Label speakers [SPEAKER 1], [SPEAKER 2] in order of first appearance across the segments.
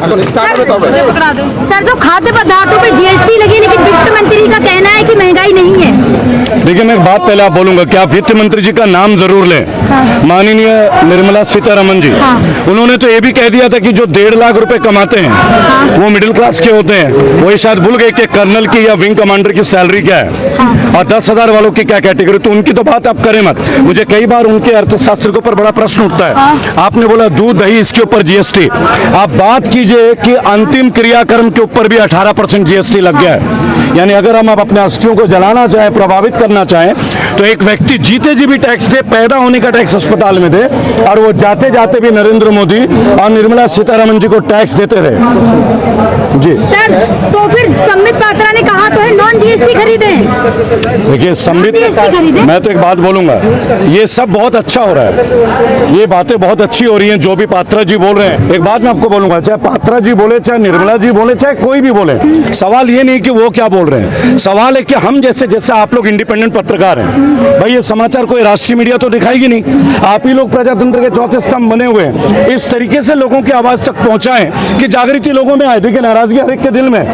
[SPEAKER 1] Sir, जो खाद्य पदार्थों पे जीएसटी लगी, लेकिन वित्त मंत्री का कहना है कि महंगाई नहीं है।
[SPEAKER 2] देखिए, मैं एक बात पहले आप बोलूंगा कि आप वित्त मंत्री जी का नाम जरूर लें। माननीय निर्मला सीतारमण जी, उन्होंने तो ये भी कह दिया था कि जो 1.5 लाख रुपए कमाते हैं वो मिडिल क्लास के होते हैं। वही शायद भूल गए कि कर्नल की या विंग कमांडर की सैलरी क्या है और 10,000 वालों की क्या कैटेगरी। तो उनकी तो बात आप करें मत। मुझे कई बार उनके अर्थशास्त्र के ऊपर बड़ा प्रश्न उठता है। आपने बोला दूध दही, इसके ऊपर जीएसटी। आप बात कीजिए कि अंतिम क्रियाक्रम के ऊपर भी 18% जीएसटी लग गया है। यानी अगर हम अपने अस्थियों को जलाना चाहें, प्रभावित करना चाहें, तो एक व्यक्ति जीते जी भी टैक्स दे, पैदा होने का टैक्स अस्पताल में दे, और वो जाते जाते भी नरेंद्र मोदी और निर्मला सीतारमण जी को टैक्स देते रहे। जी
[SPEAKER 1] सर, तो फिर संबित पात्रा ने कहा तो है नॉन जीएसटी खरीदें।
[SPEAKER 2] देखिए, संबित, मैं तो एक बात बोलूंगा, ये सब बहुत अच्छा हो रहा है, ये बातें बहुत अच्छी हो रही हैं जो भी पात्रा जी बोल रहे हैं। एक बात मैं आपको बोलूंगा, चाहे पात्रा जी बोले, चाहे निर्मला जी बोले, चाहे कोई भी बोले, सवाल ये नहीं कि वो क्या बोल रहे हैं। सवाल है कि हम जैसे आप लोग इंडिपेंडेंट पत्रकार हैं, भाई ये समाचार कोई राष्ट्रीय मीडिया तो दिखाएगी नहीं। आप ही लोग प्रजातंत्र के चौथे स्तंभ बने हुए हैं। इस तरीके से लोगों की आवाज तक पहुंचाएं कि जागृति लोगों में आए। देखिए, नाराजगी हर एक के दिल में,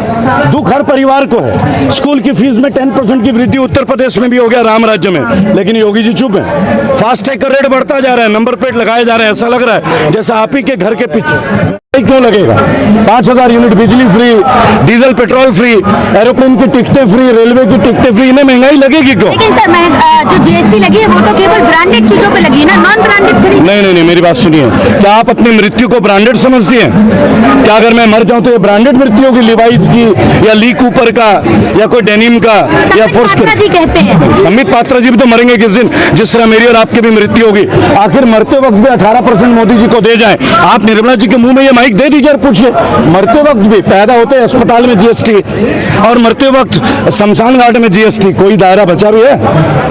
[SPEAKER 2] दुख हर परिवार को है। स्कूल की फीस में 10% की वृद्धि उत्तर प्रदेश में भी हो गया, राम राज्य में, लेकिन योगी जी चुप है। फास्टैग का रेट बढ़ता जा रहा है, नंबर प्लेट लगाए जा रहे हैं, ऐसा लग रहा है जैसा आप ही के घर के पीछे। क्यों लगेगा? 5,000 यूनिट बिजली free, diesel petrol free, aeroplane की टिकटें फ्री, रेलवे की टिकटें फ्री, इन्हें महंगाई लगेगी क्यों?
[SPEAKER 1] लेकिन सर, जो जीएसटी लगी है वो तो केवल ब्रांडेड चीजों पे लगी है ना, नॉन ब्रांडेड खरीद।
[SPEAKER 2] नहीं, मेरी बात सुनिए। क्या आप अपनी मृत्यु को ब्रांडेड समझती हैं? क्या अगर मैं मर जाऊं तो ये ब्रांडेड मृत्यु होगी, लिवाइस की या ली कूपर का या कोई डेनिम का या फोर्स
[SPEAKER 1] पात्रा जी कहते हैं।
[SPEAKER 2] संबित पात्रा जी भी तो मरेंगे किस दिन, जिस तरह मेरी और आपकी भी मृत्यु होगी। आखिर मरते वक्त भी 18% मोदी जी को दे जाए। आप निर्मला जी के मुंह में ये माइक दे दीजिए और पूछिए, मरते वक्त भी, पैदा होते अस्पताल में जीएसटी और मरते वक्त शमशान घाट में जीएसटी, कोई दायरा बचा भी है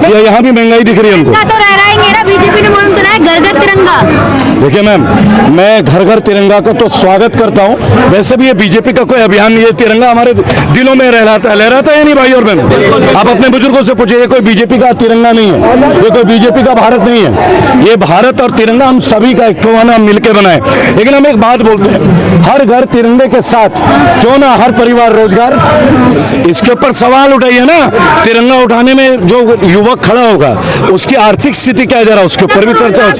[SPEAKER 2] या यहाँ भी महंगाई दिख रही है हमको?
[SPEAKER 1] तो रह रहा है, बीजेपी ने मुहिम चलाया घर घर तिरंगा।
[SPEAKER 2] देखिए मैम, मैं घर घर तिरंगा का तो स्वागत करता हूँ। वैसे भी ये बीजेपी का कोई अभियान नहीं है, तिरंगा हमारे दिलों में लहराता है नहीं भाई और बहन? आप अपने बुजुर्गों से पूछिए, ये कोई बीजेपी का तिरंगा नहीं है, ये कोई बीजेपी का भारत नहीं है। ये भारत और तिरंगा हम सभी का एक हम मिलकर बनाए। लेकिन हम एक बात बोलते हैं, हर घर तिरंगे के साथ क्यों ना हर परिवार रोजगार? इसके ऊपर सवाल उठाइए ना। तिरंगा उठाने में जो युवक खड़ा होगा उसकी आर्थिक स्थिति क्या है, जरा उसके ऊपर भी चर्चा हो।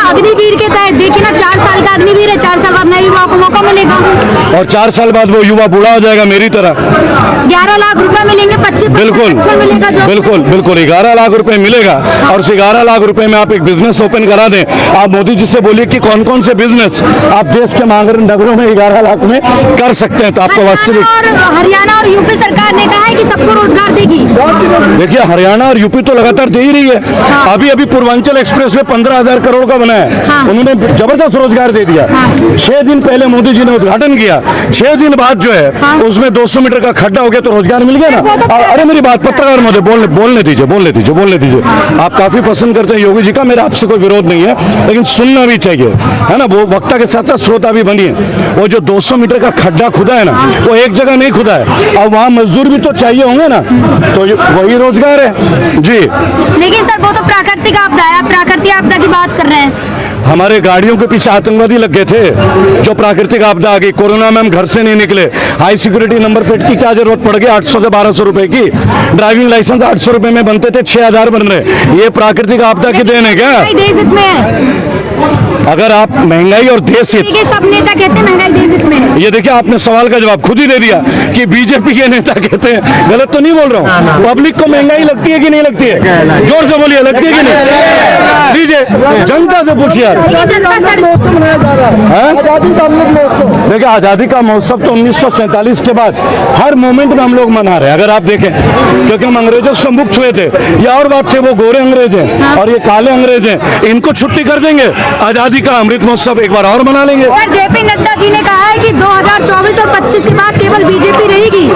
[SPEAKER 1] अग्निवीर के तहत देखिए ना, 4 साल का अग्निवीर है, 4 साल बाद नए युवा को मौका मिलेगा
[SPEAKER 2] और 4 साल बाद वो युवा बूढ़ा हो जाएगा मेरी तरह।
[SPEAKER 1] 11 लाख रुपए मिलेंगे, 25% मिलेगा,
[SPEAKER 2] बिल्कुल 11 लाख रुपए मिलेगा। और उस 11 लाख रुपए में आप एक बिजनेस ओपन करा दें। आप मोदी जी से बोलिए कि कौन कौन से बिजनेस आप देश के नगरों में 11 लाख में कर सकते हैं, तो आपको वास्तविक।
[SPEAKER 1] हरियाणा और यूपी सरकार ने कहा है कि सबको रोजगार देगी।
[SPEAKER 2] देखिए, हरियाणा और यूपी तो लगातार दे ही रही है। अभी पूर्वांचल एक्सप्रेस वे 15,000 करोड़ का बना है, उन्होंने जबरदस्त रोजगार दे दिया। 6 दिन पहले मोदी जी ने उद्घाटन किया, 6 दिन बाद जो है उसमें 200 मीटर का खड्डा हो गया, तो रोजगार मिल गया ना। अरे मेरी बात पत्रकार महोदय, बोलने दीजिए। आप काफी पसंद करते हैं योगी जी का, मेरा आपसे कोई विरोध नहीं है, लेकिन सुनना भी चाहिए, है ना। वो वक्ता के साथ साथ श्रोता भी बनिए। वो जो 200 मीटर का खड्डा खुदा है ना, वो एक जगह नहीं खुदा है, और वहाँ मजदूर भी तो चाहिए होंगे ना, तो वही रोजगार है जी।
[SPEAKER 1] लेकिन सर, वो तो प्राकृतिक आपदा है, आप प्राकृतिक आपदा की बात कर रहे हैं।
[SPEAKER 2] हमारे गाड़ियों के पीछे आतंकवादी लग गए थे, जो प्राकृतिक आपदा आ गई। कोरोना में हम घर से नहीं निकले, हाई सिक्योरिटी नंबर प्लेट की क्या जरूरत पड़ गई? 800 से 1200 रुपए की ड्राइविंग लाइसेंस 800 रुपए में बनते थे, 6000 बन रहे। ये प्राकृतिक आपदा की देन है क्या?
[SPEAKER 1] देश हित में।
[SPEAKER 2] अगर आप महंगाई और देश हित,
[SPEAKER 1] सब नेता कहते हैं महंगाई देश हित में।
[SPEAKER 2] ये देखिए, आपने सवाल का जवाब खुद ही दे दिया कि बीजेपी के नेता कहते हैं। गलत तो नहीं बोल रहा हूँ? पब्लिक को महंगाई लगती है कि नहीं लगती है? जोर से बोलिए, लगती है कि नहीं? दीजिए, जनता से पूछिए यार। देखिए, आजादी का महोत्सव तो 1947 के बाद हर मोमेंट में हम लोग मना रहे हैं, अगर आप देखें, क्योंकि हम अंग्रेजों से मुक्त हुए थे। ये और बात थे, वो गोरे अंग्रेज हैं और ये काले अंग्रेज हैं, इनको छुट्टी कर देंगे, आजादी का अमृत महोत्सव एक बार और मना लेंगे।
[SPEAKER 1] सर, जेपी नड्डा जी ने कहा है कि 2024 और 25 के बाद केवल बीजेपी रहेगी।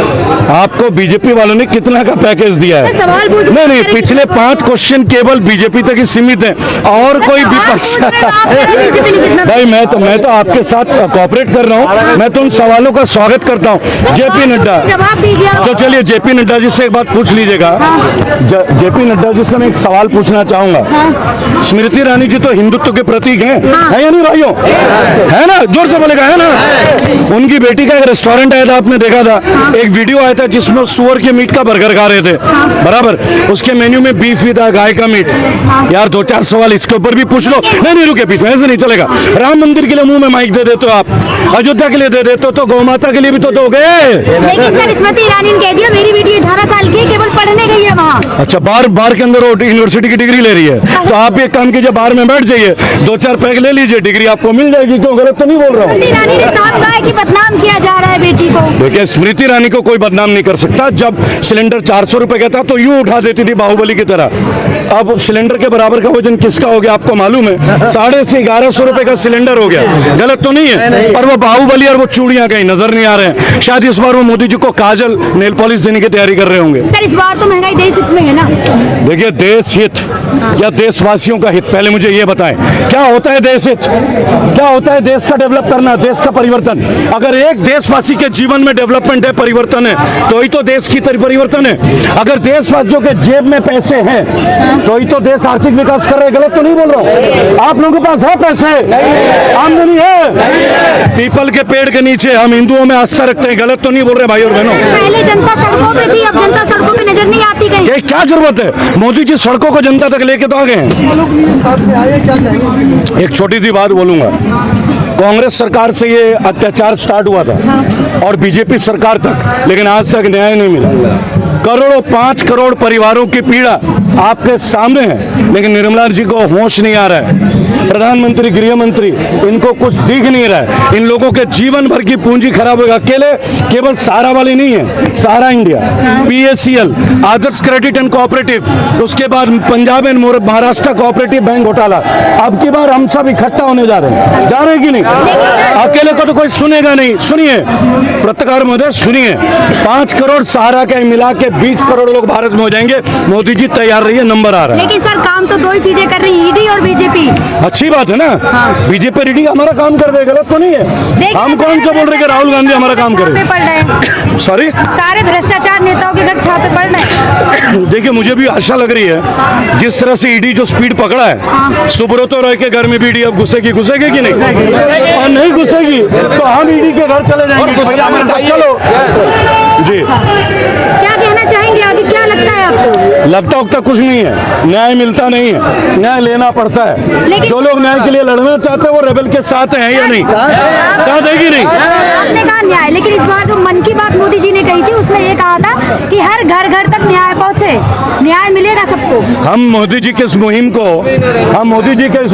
[SPEAKER 2] आपको बीजेपी वालों ने कितना का पैकेज दिया है?
[SPEAKER 1] सर, सवाल पूछ रहे
[SPEAKER 2] नहीं नहीं,
[SPEAKER 1] हैं।
[SPEAKER 2] पिछले 5 क्वेश्चन केवल बीजेपी तक ही सीमित है और कोई विपक्ष भाई मैं तो आपके साथ कोऑपरेट कर रहा हूँ, मैं तो उन सवालों का स्वागत करता हूँ। जेपी नड्डा,
[SPEAKER 1] जवाब दीजिए आप।
[SPEAKER 2] तो चलिए जेपी नड्डा जी से एक बात पूछ लीजिएगा। जेपी नड्डा जी से मैं एक सवाल पूछना चाहूंगा। स्मृति ईरानी जी तो हिंदुत्व के प्रतीक हैं, है या नहीं भाइयों? है ना? जोर से बोलेगा, है ना? उनकी बेटी का एक रेस्टोरेंट आया था, आपने देखा था, एक वीडियो आया था जिसमें सुअर के मीट का बर्गर खा रहे थे, बराबर। उसके मेन्यू में बीफ भी था, गाय का मीट। यार 2-4 सवाल इसके ऊपर भी पूछ लो। नहीं रुके, बीच में ऐसे नहीं चलेगा। राम मंदिर के लिए मुंह में माइक दे देते हो आप, अयोध्या के लिए दे देते हो, तो गौ माता के लिए भी तो दोगे।
[SPEAKER 1] लेकिन सर स्मृति ईरानी ने कह दिया मेरी बेटी 18 साल की है, केवल पढ़ने गई है वहाँ।
[SPEAKER 2] अच्छा, बार के अंदर वो यूनिवर्सिटी की डिग्री ले रही है, तो आप एक काम कीजिए, बाहर में बैठ जाइए, 2-4 पैक ले लीजिए, डिग्री आपको मिल जाएगी। क्यों, गलत तो नहीं बोल रहा हूँ?
[SPEAKER 1] स्मृति ईरानी ने साफ कहा है कि बदनाम किया जा रहा है बेटी को।
[SPEAKER 2] देखिए, स्मृति ईरानी को कोई बदनाम नहीं कर सकता। जब सिलेंडर 400 रुपए का था तो यूं उठा देती थी बाहुबली की तरह। अब सिलेंडर के बराबर का वजन किसका हो गया आपको मालूम है? 1150 रुपए का सिलेंडर हो गया। गलत तो नहीं है, पर वो बाहुबली और वो चूड़ियां कहीं नजर नहीं आ रहे हैं। शायद इस बार वो मोदी जी को काजल, नेल पॉलिश देने की तैयारी कर रहे होंगे।
[SPEAKER 1] सर इस बार तो महंगाई देश हित में है ना?
[SPEAKER 2] देखिए, देश हित या देशवासियों का हित, पहले मुझे ये बताएं, क्या होता है देश हित? क्या होता है देश का डेवलप करना, देश का परिवर्तन? अगर एक देशवासी के जीवन में डेवलपमेंट है, परिवर्तन है, तो ही तो देश की परिवर्तन है। अगर देशवासियों के जेब में पैसे हैं तो ही तो देश आर्थिक विकास कर रहे हैं। गलत तो नहीं बोल रहा हूँ? आप लोगों के पास है पैसे, आमदनी है, पीपल के पेड़ के नीचे हम हिंदुओं में आस्था रखते हैं। गलत तो नहीं बोल रहे भाई और बहनों?
[SPEAKER 1] पहले जनता सड़कों पे थी, अब जनता सड़कों पे नजर नहीं आती कहीं।
[SPEAKER 2] क्या जरूरत है? मोदी जी सड़कों को जनता तक लेके तो आ गए हैं। एक छोटी सी बात बोलूंगा, कांग्रेस सरकार से ये अत्याचार स्टार्ट हुआ था और बीजेपी सरकार तक, लेकिन आज तक न्याय नहीं मिला। करोड़ों, 5 करोड़ परिवारों की पीड़ा आपके सामने है, लेकिन निर्मला जी को होश नहीं आ रहा है। प्रधानमंत्री, गृह मंत्री, इनको कुछ दिख नहीं रहा है। इन लोगों के जीवन भर की पूंजी खराब होगा। अकेले केवल सहारा वाले नहीं है, Sahara India, PACL, Adarsh credit and cooperative, उसके बाद Punjab and Maharashtra cooperative bank घोटाला, अब की बार हम सब इकट्ठा होने जा रहे हैं कि नहीं? अकेले को तो कोई सुनेगा नहीं। सुनिए पत्रकार महोदय, सुनिए, 5 करोड़ सहारा के मिला के 20 करोड़ लोग भारत में हो जाएंगे। मोदी जी तैयार रहिए, नंबर आ रहा है।
[SPEAKER 1] लेकिन सर काम तो 2 ही चीजें कर रही है, ईडी और बीजेपी।
[SPEAKER 2] अच्छी बात है ना? बीजेपी ईडी हमारा काम कर दे, गलत तो नहीं है। हम कौन सा बोल रहे कि राहुल गांधी हमारा काम करे? सॉरी,
[SPEAKER 1] सारे भ्रष्टाचार नेताओं के घर छापे पड़ रहे हैं।
[SPEAKER 2] देखिए, मुझे भी आशा लग रही है, जिस तरह से ईडी जो स्पीड पकड़ा है, सुब्रतो रॉय के घर में भी ईडी अब घुसेगी कि नहीं? और नहीं घुसेगी तो हम ईडी के घर चले जाएंगे। चलो जी,
[SPEAKER 1] क्या कहना चाहेंगे आगे? क्या लगता है आपको?
[SPEAKER 2] लगता उगता कुछ नहीं है, न्याय मिलता नहीं है, न्याय लेना पड़ता है। जो लोग न्याय के लिए लड़ना चाहते हैं वो रेबल के साथ हैं या नहीं? साथ है कि नहीं?
[SPEAKER 1] आपने कहा न्याय, लेकिन इस बार जो मन की बात मोदी जी ने कही थी उसमें ये कहा था कि हर घर घर तक न्याय पहुंचे, न्याय मिलेगा सबको।
[SPEAKER 2] हम मोदी जी के इस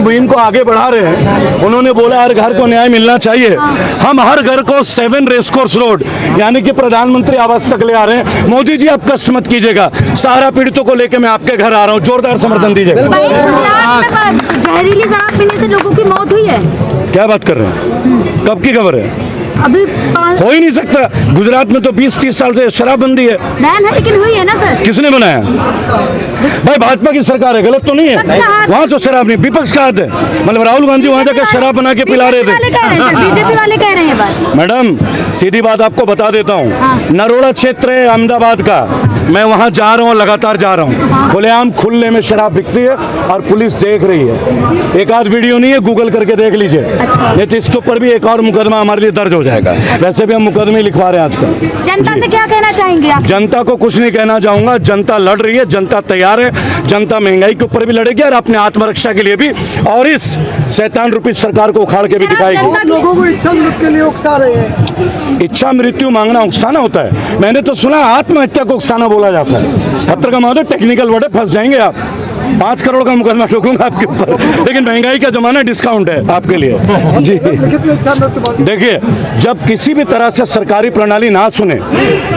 [SPEAKER 2] मुहिम को आगे बढ़ा रहे हैं। उन्होंने बोला हर घर को न्याय मिलना चाहिए। हम हर घर को 7 रेस कोर्स रोड यानी कि प्रधानमंत्री आवास तक ले आ रहे हैं। मोदी जी आप कष्ट मत कीजिएगा, सहारा पीड़ितों को लेकर मैं आपके घर आ रहा हूँ, जोरदार समर्थन दीजिएगा।
[SPEAKER 1] गुजरात में जहरीली शराब पीने से लोगों की मौत हुई है।
[SPEAKER 2] क्या बात कर रहे हैं? कब की खबर है?
[SPEAKER 1] अभी
[SPEAKER 2] हो ही नहीं सकता। गुजरात में तो 20-30 साल से शराबबंदी है।
[SPEAKER 1] बैन है, लेकिन हुई है ना सर?
[SPEAKER 2] किसने बनाया? भाई भाजपा की सरकार है, गलत तो नहीं है? वहाँ तो शराब नहीं, विपक्ष का हाथ है। मतलब राहुल गांधी वहाँ जाकर शराब बना के पिला रहे थे।
[SPEAKER 1] बीजेपी वाले कह रहे हैं बात।
[SPEAKER 2] मैडम सीधी बात आपको बता देता हूँ, नरोड़ा क्षेत्र है अहमदाबाद का, मैं वहाँ जा रहा हूँ, लगातार जा रहा हूँ। खुलेआम खुले में शराब बिकती है और पुलिस देख रही है। एक आध वीडियो नहीं है, गूगल करके देख लीजिए। नहीं तो इसके ऊपर भी एक और मुकदमा हमारे लिए दर्ज हो जाएगा। वैसे भी हम मुकदमे लिखवा रहे हैं आजकल।
[SPEAKER 1] जनता से क्या कहना चाहेंगे आप?
[SPEAKER 2] जनता को कुछ नहीं कहना चाहूंगा, जनता लड़ रही है, जनता तैयार है, जनता महंगाई के ऊपर भी लड़ेगी और अपने आत्मरक्षा के लिए भी, और इस शैतान रूपी सरकार को उखाड़ के भी दिखाएगी।
[SPEAKER 3] लोगों को इच्छा मृत्यु के लिए उकसा रहे हैं।
[SPEAKER 2] इच्छा मृत्यु मांगना उकसाना होता है? मैंने तो सुना आत्महत्या को उकसाना बोला जाता है। पत्रकार महोदय टेक्निकल वर्ड है, फंस जाएंगे आप। 5 करोड़ का मुकदमा ठोकूंगा आपके ऊपर, लेकिन महंगाई का जमाना, डिस्काउंट है आपके लिए जी। देखिए, जब किसी भी तरह से सरकारी प्रणाली ना सुने,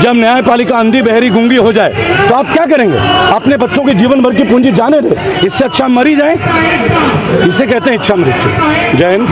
[SPEAKER 2] जब न्यायपालिका अंधी बहरी गूंगी हो जाए, तो आप क्या करेंगे? अपने बच्चों के जीवन भर की पूंजी जाने दे, इससे अच्छा मरी जाए। इसे कहते हैं इच्छा मृत्यु। जय हिंद।